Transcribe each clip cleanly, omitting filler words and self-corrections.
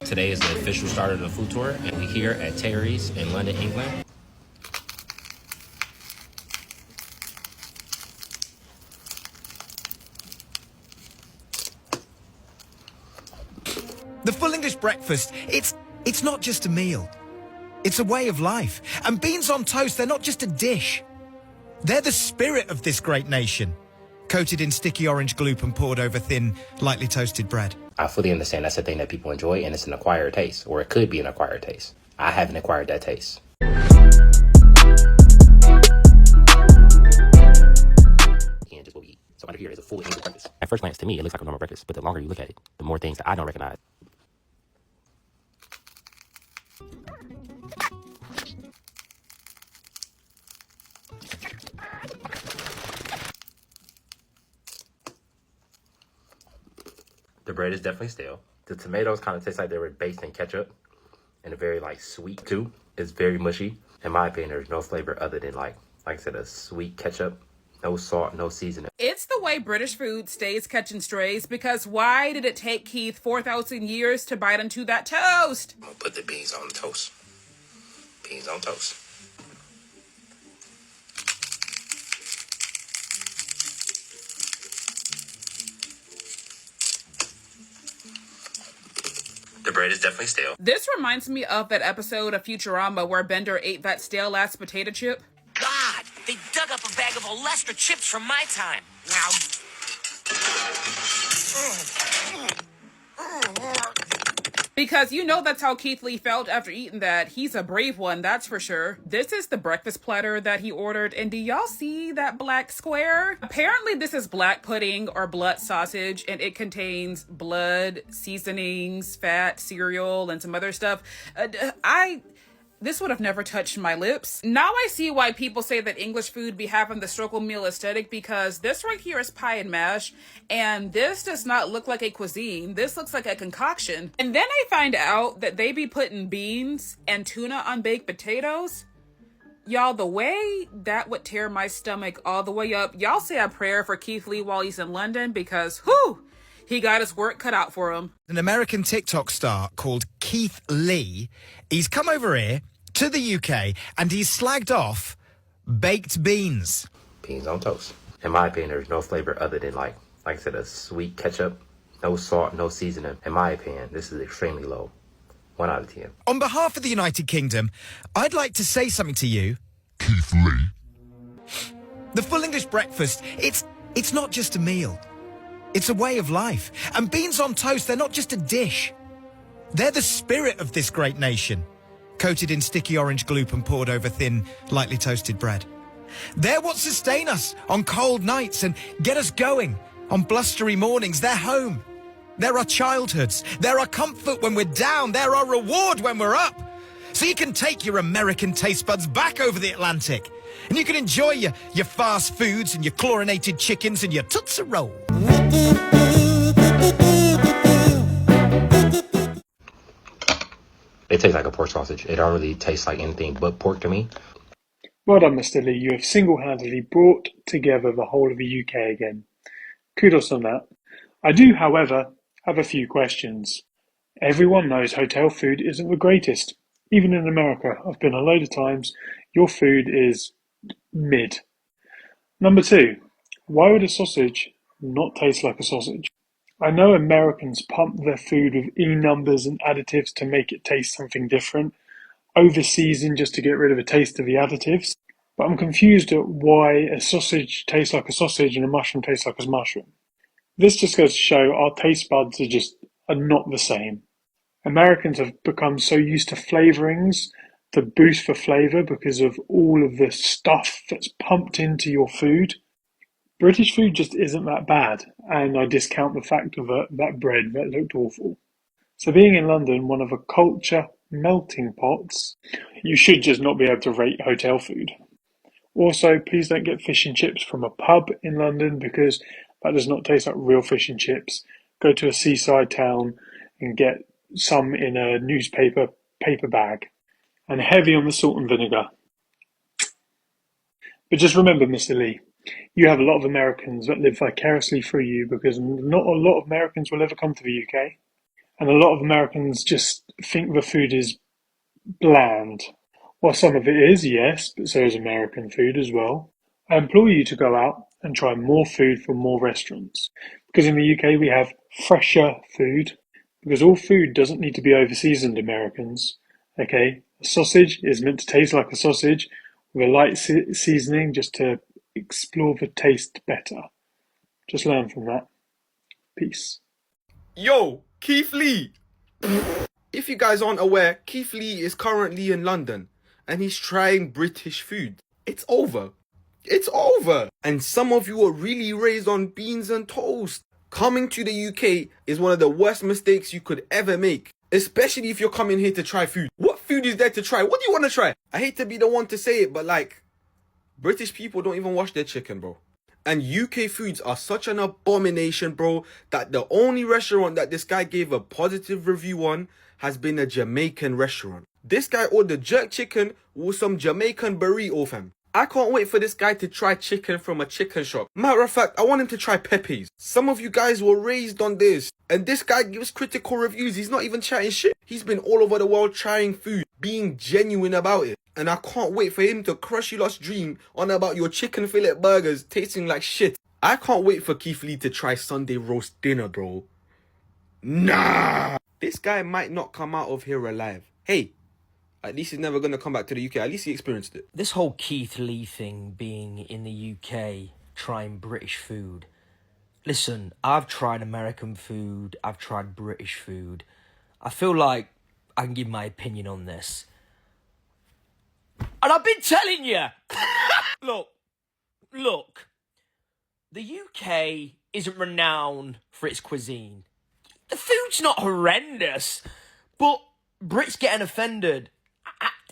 Today is the official start of the food tour, and we're here at Terry's in London, England. The full English breakfast, it's not just a meal. It's a way of life. And beans on toast, they're not just a dish. They're the spirit of this great nation, coated in sticky orange gloop and poured over thin, lightly toasted bread. I fully understand that's a thing that people enjoy, and it's an acquired taste, or it could be an acquired taste. I haven't acquired that taste. And just what we eat. So under here is a full English breakfast. At first glance, to me, it looks like a normal breakfast, but the longer you look at it, the more things that I don't recognize. The bread is definitely stale. The tomatoes kind of taste like they were based in ketchup, and a very sweet too. It's very mushy. In my opinion, there's no flavor other than like I said, a sweet ketchup. No salt, no seasoning. It's the way British food stays catching strays, because why did it take Keith 4,000 years to bite into that toast? I'm gonna put the beans on the toast. Beans on toast. The bread is definitely stale. This reminds me of that episode of Futurama where Bender ate that stale-ass potato chip. God, they dug up a bag of Olestra chips from my time. Now. Because you know that's how Keith Lee felt after eating that. He's a brave one, that's for sure. This is the breakfast platter that he ordered, and do y'all see that black square? Apparently this is black pudding or blood sausage, and it contains blood, seasonings, fat, cereal, and some other stuff. This would have never touched my lips. Now I see why people say that English food be having the struggle meal aesthetic, because this right here is pie and mash, and this does not look like a cuisine. This looks like a concoction. And then I find out that they be putting beans and tuna on baked potatoes. Y'all, the way that would tear my stomach all the way up. Y'all say a prayer for Keith Lee while he's in London, because whew, he got his work cut out for him. An American TikTok star called Keith Lee, he's come over here to the UK and he's slagged off baked beans. Beans on toast. In my opinion, there's no flavor other than like I said, a sweet ketchup. No salt, no seasoning. In my opinion, this is extremely low. 1 out of 10. On behalf of the United Kingdom, I'd like to say something to you, Keith Lee. The full English breakfast, it's not just a meal. It's a way of life. And beans on toast, they're not just a dish. They're the spirit of this great nation, coated in sticky orange gloop and poured over thin, lightly toasted bread. They're what sustain us on cold nights and get us going on blustery mornings. They're home. They're our childhoods. They're our comfort when we're down. They're our reward when we're up. So you can take your American taste buds back over the Atlantic and you can enjoy your fast foods and your chlorinated chickens and your Tootsie Roll. It tastes like a pork sausage. It don't really taste like anything but pork to me. Well done, Mr. Lee. You have single-handedly brought together the whole of the UK again. Kudos on that. I do, however, have a few questions. Everyone knows hotel food isn't the greatest. Even in America, I've been a load of times, your food is mid. Number 2, why would a sausage not taste like a sausage? I know Americans pump their food with E numbers and additives to make it taste something different, over-season just to get rid of a taste of the additives, but I'm confused at why a sausage tastes like a sausage and a mushroom tastes like a mushroom. This just goes to show our taste buds are not the same. Americans have become so used to flavorings to boost for flavor because of all of the stuff that's pumped into your food. British food just isn't that bad, and I discount the fact of that bread that looked awful. So being in London, one of the culture melting pots, you should just not be able to rate hotel food. Also, please don't get fish and chips from a pub in London because that does not taste like real fish and chips. Go to a seaside town and get some in a newspaper paper bag. And heavy on the salt and vinegar. But just remember, Mr. Lee, you have a lot of Americans that live vicariously through you because not a lot of Americans will ever come to the UK. And a lot of Americans just think the food is bland. Well, some of it is, yes, but so is American food as well. I implore you to go out and try more food from more restaurants. Because in the UK we have fresher food. Because all food doesn't need to be over-seasoned, Americans. Okay? A sausage is meant to taste like a sausage with a light seasoning just to explore the taste better. Just learn from that. Peace. Yo, Keith Lee! If you guys aren't aware, Keith Lee is currently in London and he's trying British food. It's over. It's over. And some of you are really raised on beans and toast. Coming to the UK is one of the worst mistakes you could ever make. Especially if you're coming here to try food. What food is there to try? What do you want to try? I hate to be the one to say it, but like, British people don't even wash their chicken, bro. And UK foods are such an abomination, bro, that the only restaurant that this guy gave a positive review on has been a Jamaican restaurant. This guy ordered jerk chicken with some Jamaican burrito, fam. I can't wait for this guy to try chicken from a chicken shop. Matter of fact, I want him to try Pepe's. Some of you guys were raised on this. And this guy gives critical reviews. He's not even chatting shit. He's been all over the world trying food, being genuine about it. And I can't wait for him to crush your last dream on about your chicken fillet burgers tasting like shit. I can't wait for Keith Lee to try Sunday roast dinner, bro. Nah! This guy might not come out of here alive. Hey, at least he's never going to come back to the UK. At least he experienced it. This whole Keith Lee thing being in the UK, trying British food. Listen, I've tried American food. I've tried British food. I feel like I can give my opinion on this. And I've been telling you. Look. The UK isn't renowned for its cuisine. The food's not horrendous, but Brits getting offended.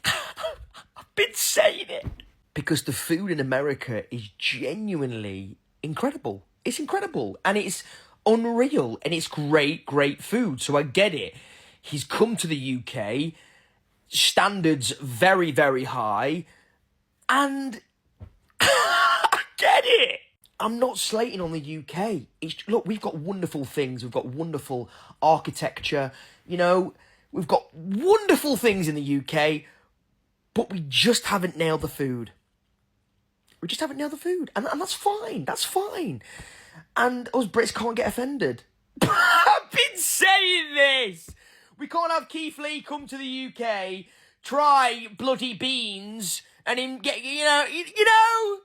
I've been saying it. Because the food in America is genuinely incredible. It's incredible. And it's unreal. And it's great food. So I get it. He's come to the UK. Standards very, very high. And I get it. I'm not slating on the UK. Look, we've got wonderful things. We've got wonderful architecture. You know, we've got wonderful things in the UK, but we just haven't nailed the food. We just haven't nailed the food. And that's fine. That's fine. And us Brits can't get offended. I've been saying this. We can't have Keith Lee come to the UK, try bloody beans, and him get, you know.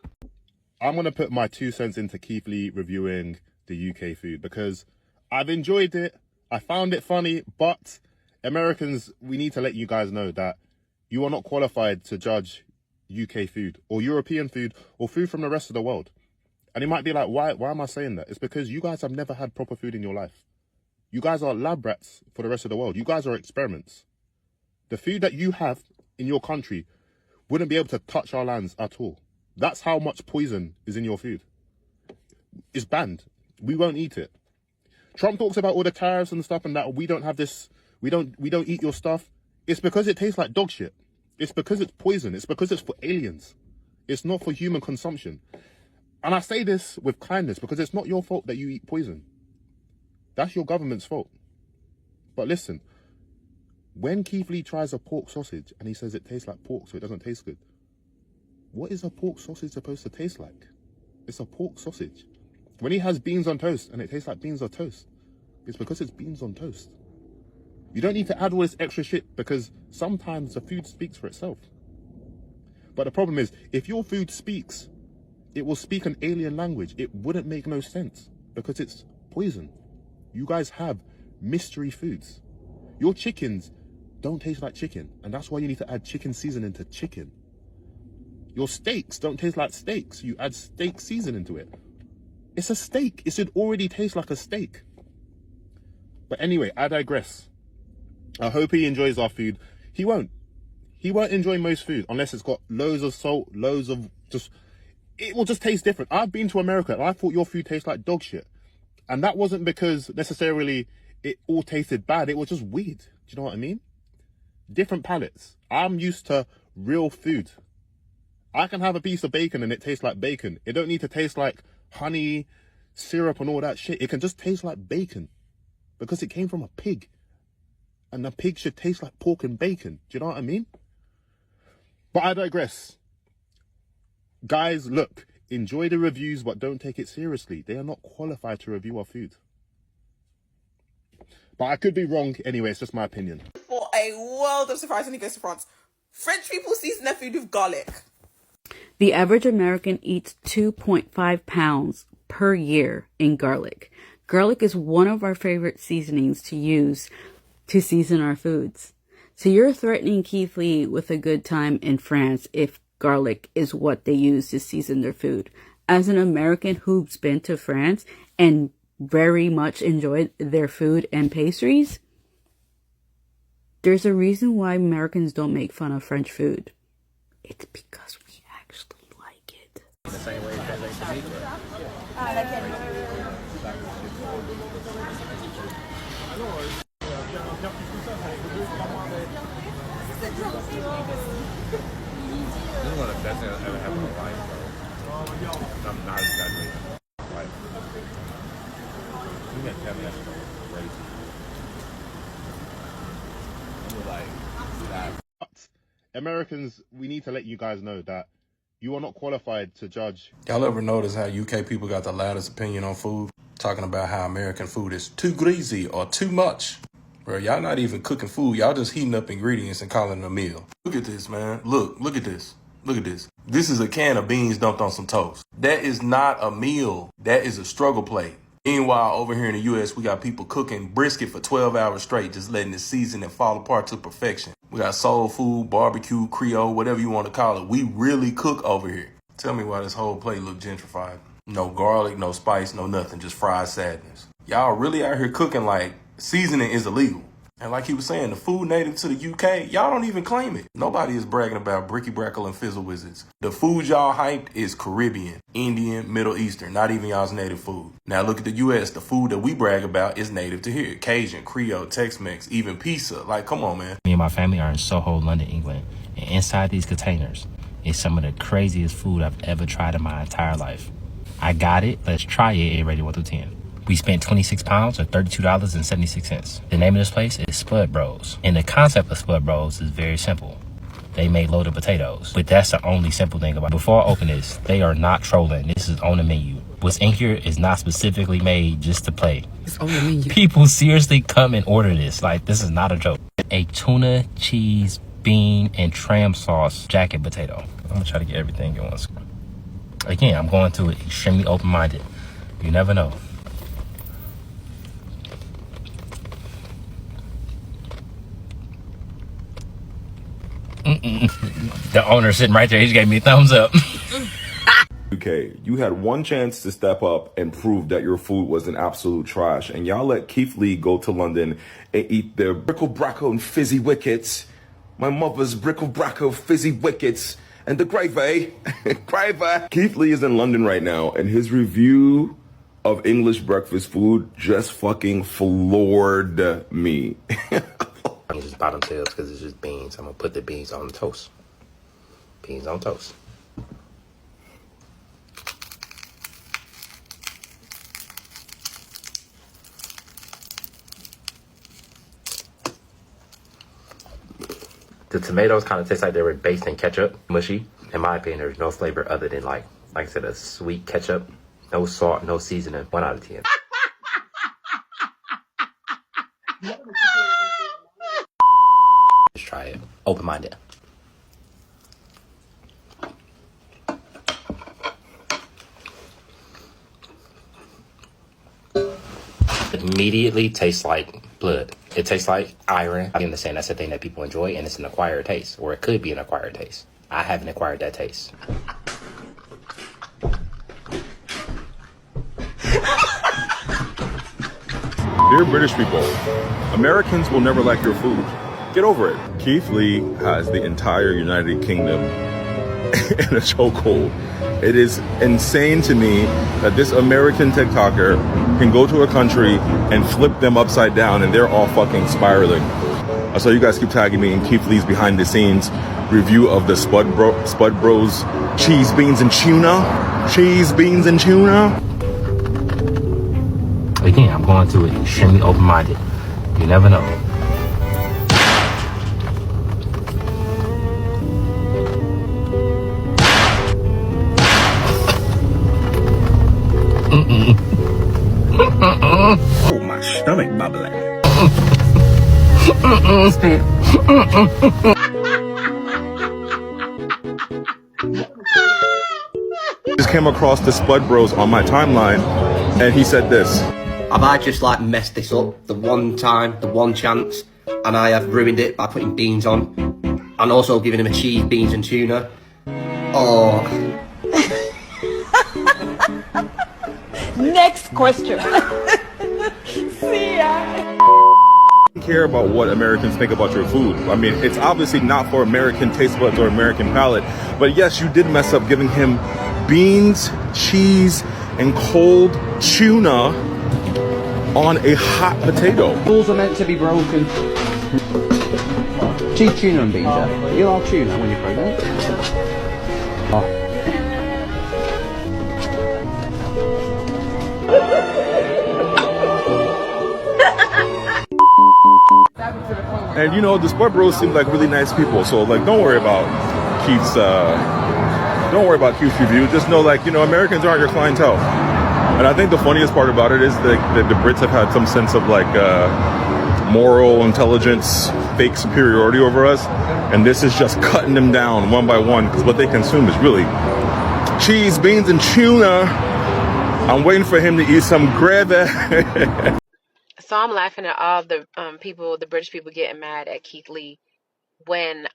I'm going to put my 2 cents into Keith Lee reviewing the UK food because I've enjoyed it. I found it funny, but Americans, we need to let you guys know that you are not qualified to judge UK food or European food or food from the rest of the world. And you might be like, why am I saying that? It's because you guys have never had proper food in your life. You guys are lab rats for the rest of the world. You guys are experiments. The food that you have in your country wouldn't be able to touch our lands at all. That's how much poison is in your food. It's banned. We won't eat it. Trump talks about all the tariffs and stuff and that we don't have this, we don't eat your stuff. It's because it tastes like dog shit. It's because it's poison. It's because it's for aliens. It's not for human consumption. And I say this with kindness because it's not your fault that you eat poison. That's your government's fault. But listen, when Keith Lee tries a pork sausage and he says it tastes like pork so it doesn't taste good, what is a pork sausage supposed to taste like? It's a pork sausage. When he has beans on toast and it tastes like beans on toast, it's because it's beans on toast. You don't need to add all this extra shit because sometimes the food speaks for itself. But the problem is, if your food speaks, it will speak an alien language. It wouldn't make no sense because it's poison. You guys have mystery foods. Your chickens don't taste like chicken, and that's why you need to add chicken seasoning to chicken. Your steaks don't taste like steaks. You add steak seasoning to it. It's a steak. It should already taste like a steak. But anyway, I digress. I hope he enjoys our food. He won't. He won't enjoy most food unless it's got loads of salt, loads of just... It will just taste different. I've been to America and I thought your food tastes like dog shit. And that wasn't because necessarily it all tasted bad. It was just weird. Do you know what I mean? Different palates. I'm used to real food. I can have a piece of bacon and it tastes like bacon. It don't need to taste like honey, syrup and all that shit. It can just taste like bacon because it came from a pig And the pig should taste like pork and bacon. Do you know what I mean? But I digress. Guys, look, enjoy the reviews, but don't take it seriously. They are not qualified to review our food. But I could be wrong. Anyway, it's just my opinion. For a world of surprise when he goes to France. French people season their food with garlic. The average American eats 2.5 pounds per year in garlic. Garlic is one of our favorite seasonings to use to season our foods. So you're threatening Keith Lee with a good time in France if garlic is what they use to season their food. As an American who's been to France and very much enjoyed their food and pastries, there's a reason why Americans don't make fun of French food. It's because we actually like it. The same way it translates to me. This is one of the best things I've ever had in my life, bro. I'm not exaggerating. Like, you can tell me that's crazy. I'm like, that. But Americans, we need to let you guys know that you are not qualified to judge. Y'all ever notice how UK people got the loudest opinion on food? Talking about how American food is too greasy or too much. Bro, y'all not even cooking food. Y'all just heating up ingredients and calling it a meal. Look at this, man. Look at this. Look at this. This is a can of beans dumped on some toast. That is not a meal. That is a struggle plate. Meanwhile, over here in the U.S., we got people cooking brisket for 12 hours straight, just letting it season and fall apart to perfection. We got soul food, barbecue, Creole, whatever you want to call it. We really cook over here. Tell me why this whole plate look gentrified. No garlic, no spice, no nothing, just fried sadness. Y'all really out here cooking like seasoning is illegal. And like he was saying, the food native to the UK, y'all don't even claim it. Nobody is bragging about Bricky Brackle and Fizzle Wizards. The food y'all hyped is Caribbean, Indian, Middle Eastern, not even y'all's native food. Now look at the US, the food that we brag about is native to here. Cajun, Creole, Tex-Mex, even pizza. Like, come on, man. Me and my family are in Soho, London, England. And inside these containers is some of the craziest food I've ever tried in my entire life. I got it. Let's try it and rate it 1 through 10. We spent 26 pounds or $32.76. The name of this place is Spud Bros. And the concept of Spud Bros is very simple. They made loaded potatoes, but that's the only simple thing about it. Before I open this, they are not trolling. This is on the menu. What's in here is not specifically made just to play. It's on the menu. People seriously come and order this. Like, this is not a joke. A tuna, cheese, bean, and tram sauce jacket potato. I'm gonna try to get everything in one scoop. Again, I'm going to it extremely open-minded. You never know. The owner sitting right there, he just gave me a thumbs up. UK, you had one chance to step up and prove that your food was an absolute trash, and y'all let Keith Lee go to London and eat their brickle bracco and fizzy wickets, my mother's brickle bracco fizzy wickets, and the gravy. Gravy. Keith Lee is in London right now, and his review of English breakfast food just fucking floored me. I'm just bottom tails because it's just beans. I'm gonna put the beans on toast. Beans on toast. The tomatoes kind of taste like they were based in ketchup, mushy. In my opinion, there's no flavor other than like I said, a sweet ketchup. No salt, no seasoning. 1 out of 10. Just try it. Open-minded. Immediately tastes like blood. It tastes like iron. I understand that's the thing that people enjoy, and it's an acquired taste, or it could be an acquired taste. I haven't acquired that taste. Dear British people, Americans will never like your food. Get over it. Keith Lee has the entire United Kingdom in a chokehold. It is insane to me that this American TikToker can go to a country and flip them upside down and they're all fucking spiraling. I saw you guys keep tagging me in Keith Lee's behind the scenes review of the Spud Bros cheese, beans, and tuna. Cheese, beans, and tuna. Again, I'm going to it extremely open-minded. You never know. Just came across the Spud Bros on my timeline, and he said this. Have I just like messed this up the one time, the one chance, and I have ruined it by putting beans on, and also giving him a cheese, beans and tuna? Or... Next question. See ya. Care about what Americans think about your food. I mean, it's obviously not for American taste buds or American palate, but yes, you did mess up giving him beans, cheese, and cold tuna on a hot potato. Rules are meant to be broken. Cheese, tuna, and beans. Yeah? You'll have tuna when you're pregnant. Oh. And you know, the Spud Bros seem like really nice people, so like, don't worry about Keith's review. Just know, like, you know, Americans aren't your clientele. And I think the funniest part about it is that the Brits have had some sense of like moral intelligence, fake superiority over us, and this is just cutting them down one by one, because what they consume is really cheese, beans, and tuna. I'm waiting for him to eat some gravy. So I'm laughing at all the people, the British people, getting mad at Keith Lee when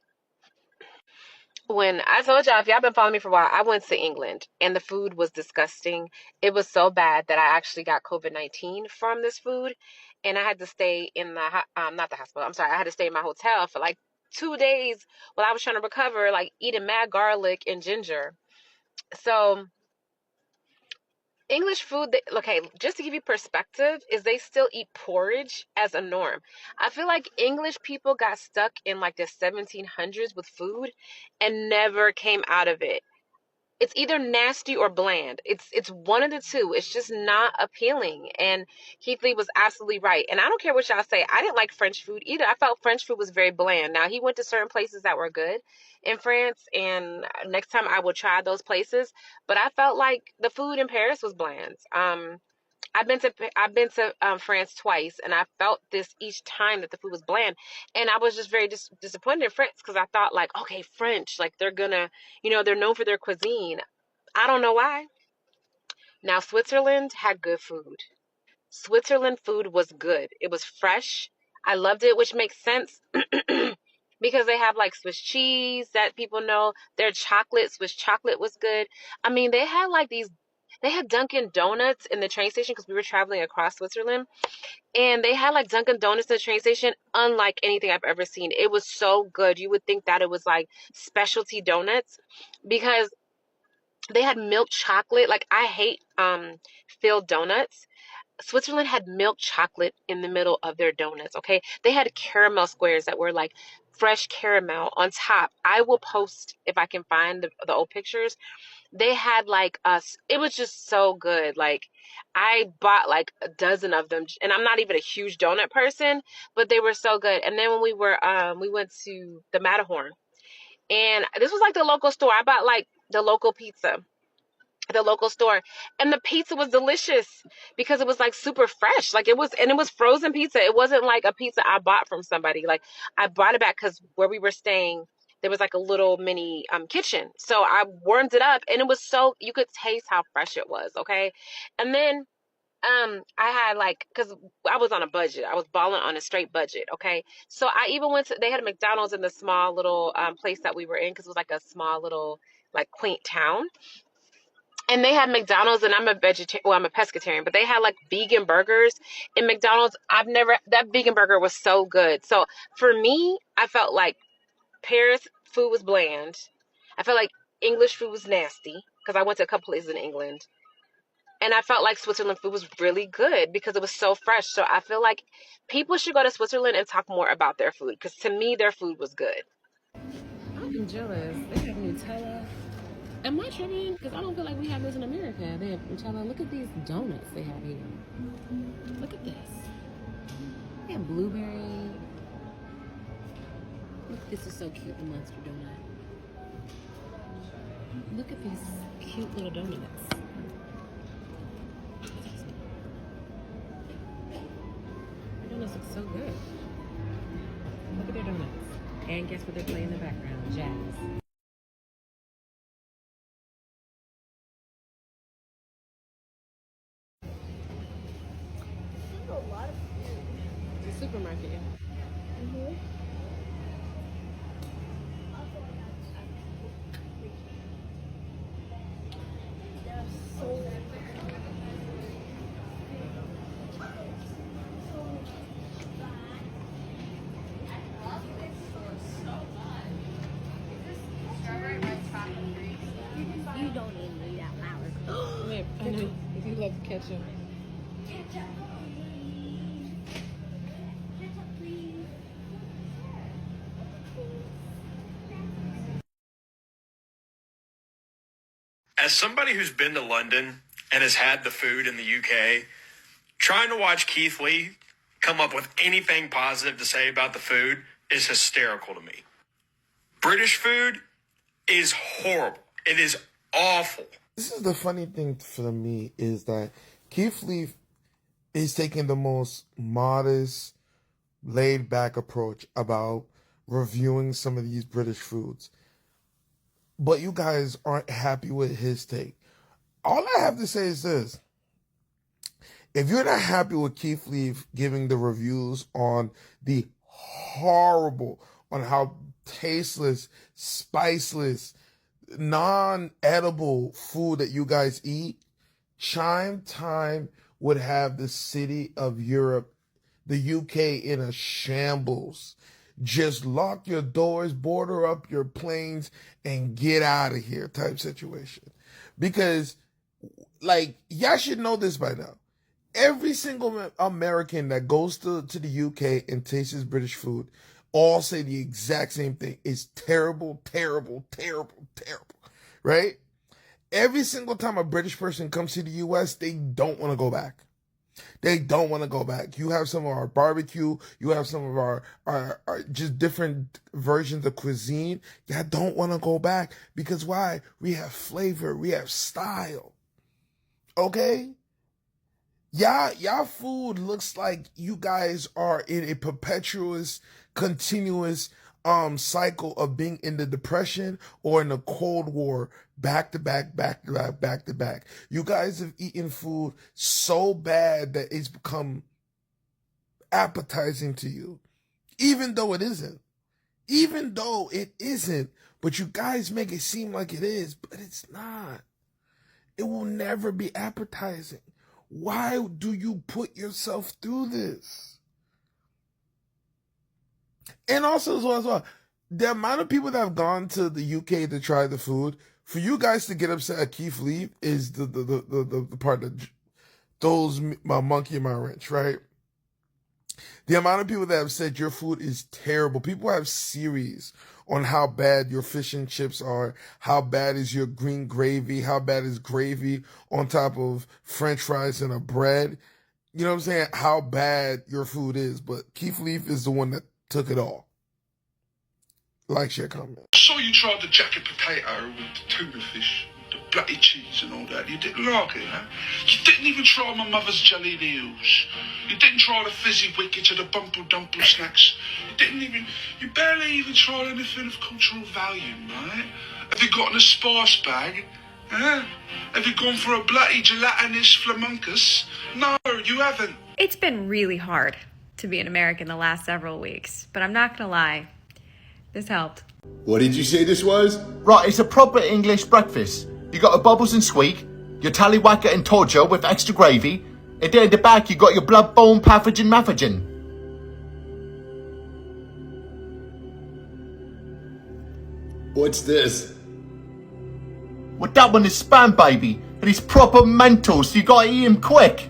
I told y'all, if y'all been following me for a while, I went to England and the food was disgusting. It was so bad that I actually got COVID-19 from this food, and I had to stay in the not the hospital. I'm sorry, I had to stay in my hotel for like 2 days while I was trying to recover, like eating mad garlic and ginger. So English food, okay, just to give you perspective, is they still eat porridge as a norm. I feel like English people got stuck in like the 1700s with food and never came out of it. It's either nasty or bland. It's one of the two. It's just not appealing. And Keith Lee was absolutely right. And I don't care what y'all say. I didn't like French food either. I felt French food was very bland. Now, he went to certain places that were good in France, and next time I will try those places. But I felt like the food in Paris was bland. I've been to France twice, and I felt this each time that the food was bland, and I was just very disappointed in France because I thought, like, okay, French, like they're gonna, you know, they're known for their cuisine. I don't know why. Now, Switzerland had good food. Switzerland food was good. It was fresh. I loved it, which makes sense because they have like Swiss cheese that people know. Their chocolate, Swiss chocolate was good. I mean, they had Dunkin' Donuts in the train station because we were traveling across Switzerland. And they had like Dunkin' Donuts in the train station, unlike anything I've ever seen. It was so good. You would think that it was like specialty donuts because they had milk chocolate. Like, I hate filled donuts. Switzerland had milk chocolate in the middle of their donuts, okay? They had caramel squares that were like fresh caramel on top. I will post, if I can find the old pictures. They had like it was just so good. Like, I bought like a dozen of them, and I'm not even a huge donut person, but they were so good. And then when we went to the Matterhorn, and this was like the local store. I bought like the local pizza at the local store, and the pizza was delicious because it was like super fresh. Like, it was frozen pizza. It wasn't like a pizza I bought from somebody. Like, I brought it back because where we were staying, there was like a little mini kitchen. So I warmed it up, and it was so, you could taste how fresh it was, okay? And then I had like, because I was on a budget. I was balling on a straight budget, okay? So I even went to, they had a McDonald's in the small little place that we were in because it was like a small little like quaint town. And they had McDonald's, and I'm a vegetarian. Well, I'm a pescatarian, but they had like vegan burgers in McDonald's. That vegan burger was so good. So for me, I felt like Paris food was bland. I felt like English food was nasty because I went to a couple places in England. And I felt like Switzerland food was really good because it was so fresh. So I feel like people should go to Switzerland and talk more about their food because to me, their food was good. I'm jealous. They have Nutella. Am I tripping? Because I don't feel like we have this in America. They have Nutella. Look at these donuts they have here. Look at this. They have blueberry. Look, this is so cute, the monster donut. Look at these cute little donuts. The donuts look so good. And guess what they play in the background? Jazz. It's a supermarket. You don't even need that flour. Yeah, I know. If you love ketchup. As somebody who's been to London and has had the food in the UK, trying to watch Keith Lee come up with anything positive to say about the food is hysterical to me. British food is horrible. It is awful. This is the funny thing for me is that Keith Lee is taking the most modest, laid back approach about reviewing some of these British foods. But you guys aren't happy with his take. All I have to say is this. If you're not happy with Keith Lee giving the reviews on the horrible, on how tasteless, spiceless, non-edible food that you guys eat, Chime Time would have the city of Europe, the UK, in a shambles. Just lock your doors, border up your planes, and get out of here type situation. Because, like, y'all should know this by now. Every single American that goes to the UK and tastes British food all say the exact same thing. It's terrible, terrible, terrible, terrible, right? Every single time a British person comes to the US, they don't want to go back. They don't want to go back. You have some of our barbecue. You have some of our just different versions of cuisine. Y'all don't want to go back because why? We have flavor. We have style. Okay? Y'all food looks like you guys are in a perpetuous, continuous cycle of being in the Depression or in the Cold War, back to back, back to back, back to back. You guys have eaten food so bad that it's become appetizing to you, even though it isn't. Even though it isn't, but you guys make it seem like it is, but it's not. It will never be appetizing. Why do you put yourself through this? And also, as well, the amount of people that have gone to the UK to try the food, for you guys to get upset at Keith Lee is the part that throws my monkey in my wrench, right? The amount of people that have said your food is terrible. People have series on how bad your fish and chips are, how bad is your green gravy, how bad is gravy on top of French fries and a bread. You know what I'm saying? How bad your food is. But Keith Lee is the one that took it all. Like, share, comment. I saw you tried the jacket potato with the tuna fish, the bloody cheese and all that. You didn't like it, huh? You didn't even try my mother's jellied eels. You didn't try the fizzy wickets or the bumple dumple snacks. You barely even tried anything of cultural value, right? Have you gotten a spice bag? Huh? Have you gone for a bloody gelatinous flamunkus? No, you haven't. It's been really hard to be an American the last several weeks, but I'm not gonna lie, this helped. What did you say this was? Right, it's a proper English breakfast. You got a bubbles and sweet, your tallywhacker and torjo with extra gravy, and then in the back you got your blood-borne pathogen. What's this? Well, that one is spam, baby, and it's proper mental, so you gotta eat him quick.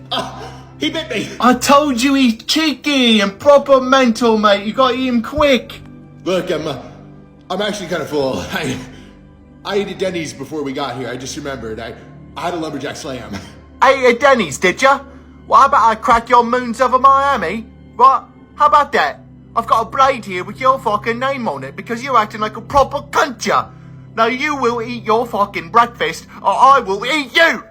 He bit me. I told you he's cheeky and proper mental, mate. You gotta eat him quick. Look, I'm actually kind of full. I ate at Denny's before we got here. I just remembered. I had a lumberjack slam. Ate at Denny's, did ya? Well, how about I crack your moons over Miami? What? How about that? I've got a blade here with your fucking name on it because you're acting like a proper cunt, ya. Now you will eat your fucking breakfast or I will eat you!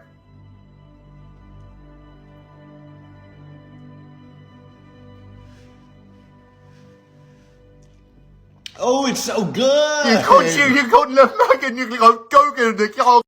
Oh, it's so good. You couldn't love Megan, you go Gogan the dog.